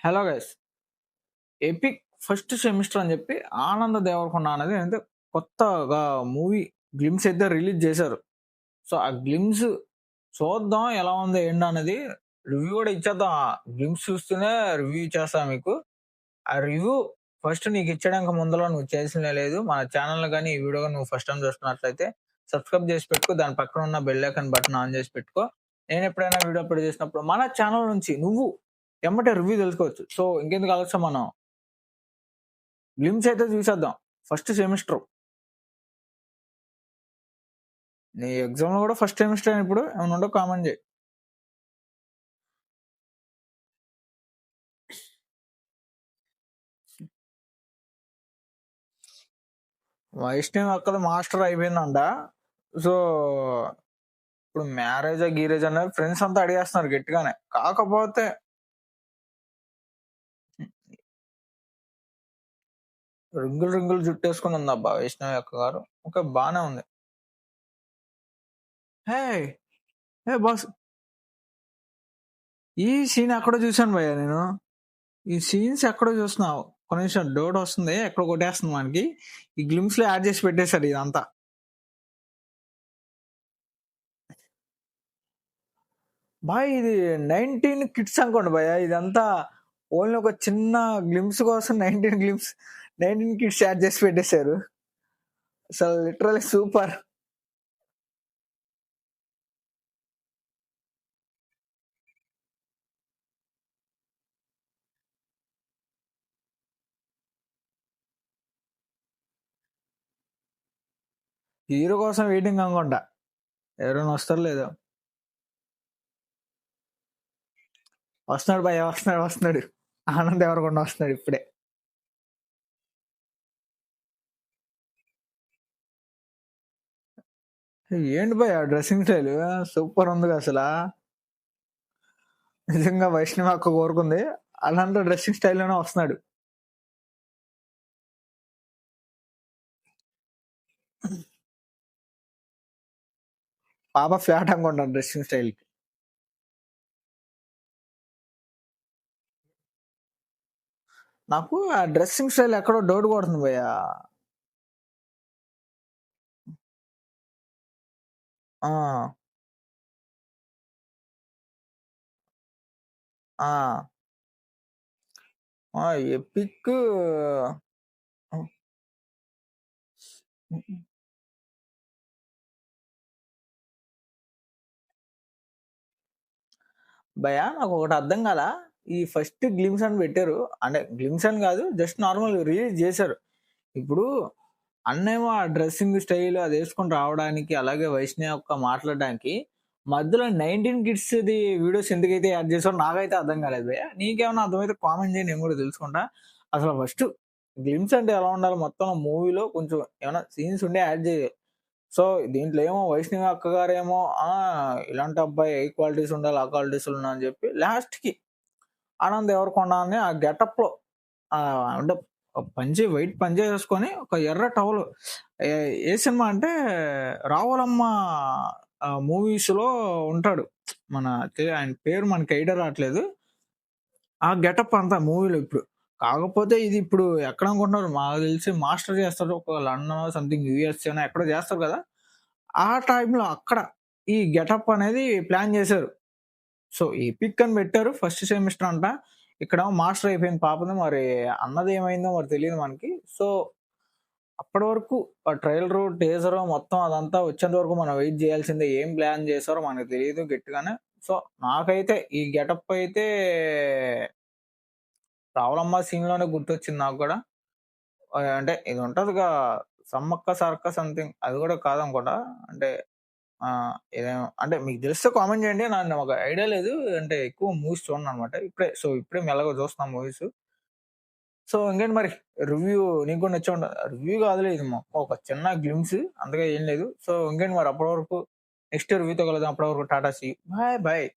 Hello guys. Epic first semester అని చెప్పి ఆనంద దేవరకొండ అనేది అయితే కొత్తగా మూవీ గ్లిమ్స్ అయితే రిలీజ్ చేశారు. సో ఆ గ్లిమ్స్ చూద్దాం ఎలా ఉంది ఏంటి అనేది రివ్యూ కూడా ఇచ్చేద్దాం. ఆ గ్లిమ్స్ చూస్తూనే రివ్యూ ఇచ్చేస్తా మీకు. ఆ రివ్యూ ఫస్ట్ నీకు ఇచ్చడానికి ముందర నువ్వు చేయాల్సిందే లేదు. మన ఛానల్ కానీ ఈ వీడియో నువ్వు ఫస్ట్ టైం చూస్తున్నట్లయితే సబ్స్క్రైబ్ చేసి పెట్టుకో. దాని పక్కన ఉన్న బెల్ ఐకాన్ బటన్ ఆన్ చేసి పెట్టుకో. నేను ఎప్పుడైనా వీడియో అప్లోడ్ చేసినప్పుడు మన ఛానల్ నుంచి నువ్వు ఎమ్మటే రివ్యూ తెలుసుకోవచ్చు. సో ఇంకెందుకు ఆలస్యం, మనం గ్లిమ్స్ అయితే చూసేద్దాం. ఫస్ట్ సెమిస్టర్ నీ ఎగ్జామ్ లో కూడా ఫస్ట్ సెమిస్టర్ ఇప్పుడు ఏమైనా ఉండో కామెంట్ చేయి. వైష్ణవి అక్కడ మాస్టర్ అయిపోయిందంట. సో ఇప్పుడు మ్యారేజ్ గీరేజ్ అనేది ఫ్రెండ్స్ అంతా అడిగేస్తున్నారు గట్టిగానే. కాకపోతే రింగులు రింగులు జుట్టేసుకుని ఉంది అబ్బా వైష్ణవి అక్క గారు. ఓకే, బానే ఉంది. హే హే బాస్, ఈ సీన్ ఎక్కడో చూసాను భయ్య నేను. ఈ సీన్స్ ఎక్కడో చూస్తున్నావు. కొంచెం డౌట్ వస్తుంది, ఎక్కడ కొట్టేస్తుంది మనకి. ఈ గ్లిమ్స్ లో యాడ్ చేసి పెట్టేశారు ఇదంతా. బాయ్ ఇది 19 కిడ్స్ అనుకోండి భయ్య. ఇదంతా ఓన్లీ ఒక చిన్న గ్లిమ్స్ కోసం 19 కిడ్స్ యాడ్ చేసి పెట్టేశారు. అసలు లిటరలీ సూపర్. హీరో కోసం వెయిటింగ్ అనుకుంటా. ఎవరైనా వస్తారు లేదో. వస్తున్నాడు భయ్య, వస్తున్నాడు. ఆనంద్ ఎవరకుండా వస్తున్నాడు ఇప్పుడే. ఏంటి భయ్య డ్రెస్సింగ్ స్టైల్ సూపర్ ఉంది అసలు. నిజంగా వైష్ణవి అక్క కోరుకుంది అలాంటి డ్రెస్సింగ్ స్టైల్లోనే వస్తున్నాడు. పాప ఫ్లాట్ అనుకుంటాను డ్రెస్సింగ్ స్టైల్ కి. నాకు ఆ డ్రెస్సింగ్ స్టైల్ ఎక్కడో డౌట్ కొడుతుంది భయ్య. ఆ ఎపిక్ భయ్యా నాకు ఒకటి అర్థం కాల. ఈ ఫస్ట్ గ్లిమ్స్ అని పెట్టారు, అంటే గ్లిమ్స్ అని కాదు, జస్ట్ నార్మల్ రిలీజ్ చేశారు. ఇప్పుడు అన్నేమో ఆ డ్రెస్సింగ్ స్టైల్ అది వేసుకొని రావడానికి, అలాగే వైష్ణవి యొక్క మాట్లాడడానికి మధ్యలో 19 కిడ్స్ వీడియోస్ ఎందుకైతే యాడ్ చేశారో నాకైతే అర్థం కాలేదు భయ్య. నీకేమైనా అర్థమైతే కామెంట్ చేయి, నేను కూడా తెలుసుకుంటా. అసలు ఫస్ట్ గ్లిమ్స్ అంటే ఎలా ఉండాలి, మొత్తం మూవీలో కొంచెం ఏమైనా సీన్స్ ఉండే యాడ్ చేయాలి. సో దీంట్లో ఏమో వైష్ణవి అక్క గారేమో ఇలాంటి అబ్బాయి ఏ క్వాలిటీస్ ఉండాలి ఆ క్వాలిటీస్ ఉన్నా అని చెప్పి లాస్ట్ కి ఆనంద్ ఎవరికొండ అని ఆ గెటప్ లో అంటే పంజే వైట్ పంజే వేసుకొని ఒక ఎర్ర టవల్. ఏ సినిమా అంటే రావులమ్మ మూవీస్ లో ఉంటాడు. మన ఆయన పేరు మనకి ఐడియా రావట్లేదు. ఆ గెటప్ అంతా మూవీలో ఇప్పుడు. కాకపోతే ఇది ఇప్పుడు ఎక్కడ అనుకుంటున్నారు, మాకు తెలిసి మాస్టర్ చేస్తారు ఒక లండన్ సంథింగ్ యూఎస్ ఎక్కడో చేస్తారు కదా. ఆ టైంలో అక్కడ ఈ గెటప్ అనేది ప్లాన్ చేశారు. సో ఎపిక్ అని పెట్టారు. ఫస్ట్ సెమిస్టర్ అంట. ఇక్కడ మాస్టర్ అయిపోయింది పాపది. మరి అన్నది ఏమైందో మరి తెలియదు మనకి. సో అప్పటి వరకు ఆ ట్రైలర్ టేజర్ మొత్తం అదంతా వచ్చేంత వరకు మనం వెయిట్ చేయాల్సిందే. ఏం ప్లాన్ చేశారో మనకు తెలియదు గట్టిగానే. సో నాకైతే ఈ గెటప్ అయితే రావులమ్మ సీన్ లోనే గుర్తొచ్చింది నాకు కూడా. అంటే ఇది ఉంటదిగా సమ్మక్క సారక్క సంథింగ్, అది కూడా కాదనుకుంటా. అంటే ఇదేమో అంటే మీకు తెలిస్తే కామెంట్ చేయండి. నాకు ఒక ఐడియా లేదు, అంటే ఎక్కువ మూవీస్ చూడను అనమాట. ఇప్పుడే మెల్లగా చూస్తున్నాం మూవీస్. సో ఇంకేంటి మరి రివ్యూ నీకు కూడా నచ్చి ఉండాలి. రివ్యూ కాదులే, ఇది ఒక చిన్న గ్లిమ్స్, అంతగా ఏం లేదు. సో ఇంకేంటి మరి, అప్పటి వరకు నెక్స్ట్ రివ్యూతో కలుద్దాం. అప్పటి వరకు టాటా సీ బాయ్ బాయ్.